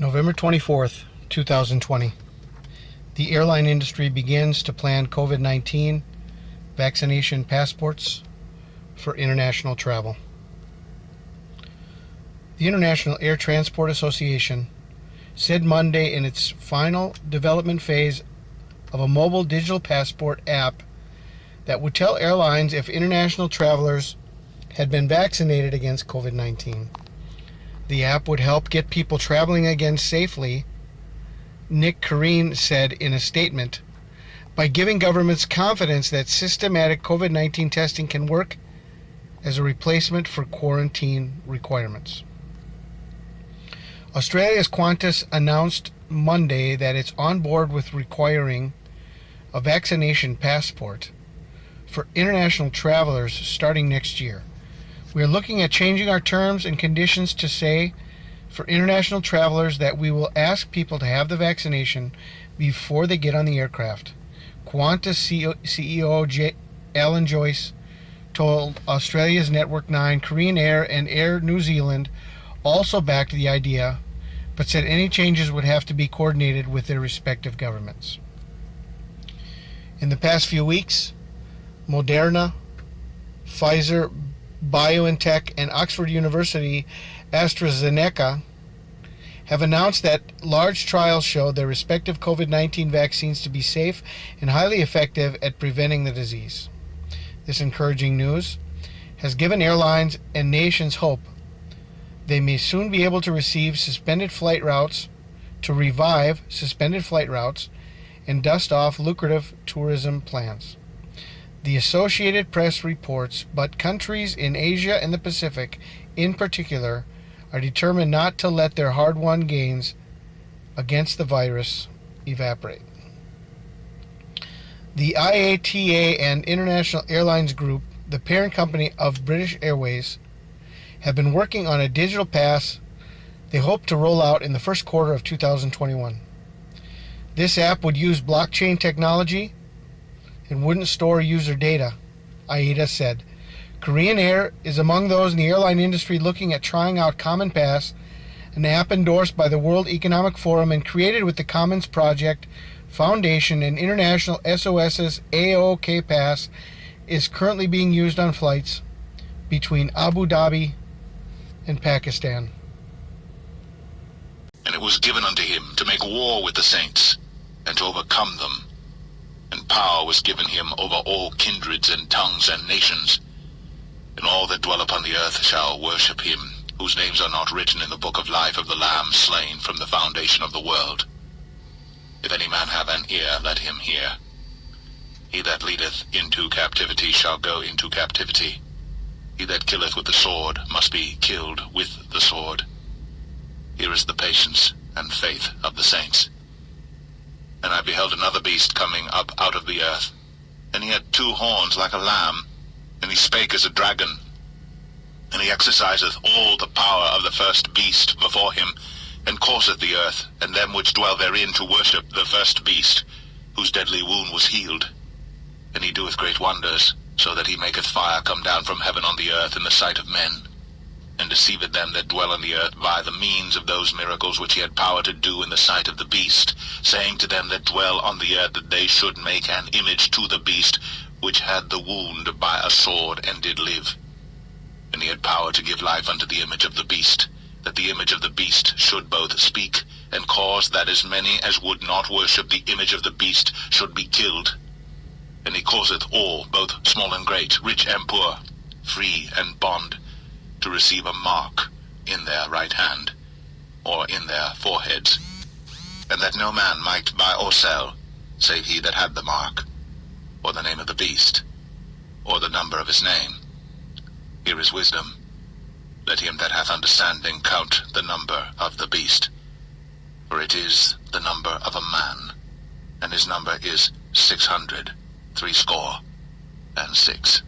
November 24th, 2020. The airline industry begins to plan COVID-19 vaccination passports for international travel. The International Air Transport Association said Monday in its final development phase of a mobile digital passport app that would tell airlines if international travelers had been vaccinated against COVID-19. The app would help get people traveling again safely, Nick Karine said in a statement, by giving governments confidence that systematic COVID-19 testing can work as a replacement for quarantine requirements. Australia's Qantas announced Monday that it's on board with requiring a vaccination passport for international travelers starting next year. We are looking at changing our terms and conditions to say for international travelers that we will ask people to have the vaccination before they get on the aircraft. Qantas CEO Alan Joyce told Australia's Network 9, Korean Air and Air New Zealand also backed the idea, but said any changes would have to be coordinated with their respective governments. In the past few weeks, Moderna, Pfizer, BioNTech, and Oxford University AstraZeneca have announced that large trials show their respective COVID-19 vaccines to be safe and highly effective at preventing the disease. This encouraging news has given airlines and nations hope they may soon be able to revive suspended flight routes and dust off lucrative tourism plans. The Associated Press reports, but countries in Asia and the Pacific, in particular, are determined not to let their hard-won gains against the virus evaporate. The IATA and International Airlines Group, the parent company of British Airways, have been working on a digital pass they hope to roll out in the first quarter of 2021. This app would use blockchain technology and wouldn't store user data, IATA said. Korean Air is among those in the airline industry looking at trying out Common Pass, an app endorsed by the World Economic Forum and created with the Commons Project Foundation and International SOS's AOK Pass, is currently being used on flights between Abu Dhabi and Pakistan. And it was given unto him to make war with the saints and to overcome them. And power was given him over all kindreds and tongues and nations. And all that dwell upon the earth shall worship him, whose names are not written in the book of life of the Lamb slain from the foundation of the world. If any man have an ear, let him hear. He that leadeth into captivity shall go into captivity. He that killeth with the sword must be killed with the sword. Here is the patience and faith of the saints. And I beheld another beast coming up out of the earth, and he had 2 horns like a lamb, and he spake as a dragon. And he exerciseth all the power of the first beast before him, and causeth the earth, and them which dwell therein, to worship the first beast, whose deadly wound was healed. And he doeth great wonders, so that he maketh fire come down from heaven on the earth in the sight of men, and deceiveth them that dwell on the earth by the means of those miracles which he had power to do in the sight of the beast, saying to them that dwell on the earth that they should make an image to the beast, which had the wound by a sword, and did live. And he had power to give life unto the image of the beast, that the image of the beast should both speak, and cause that as many as would not worship the image of the beast should be killed. And he causeth all, both small and great, rich and poor, free and bond, to receive a mark in their right hand, or in their foreheads, and that no man might buy or sell, save he that had the mark, or the name of the beast, or the number of his name. Here is wisdom. Let him that hath understanding count the number of the beast, for it is the number of a man, and his number is 666.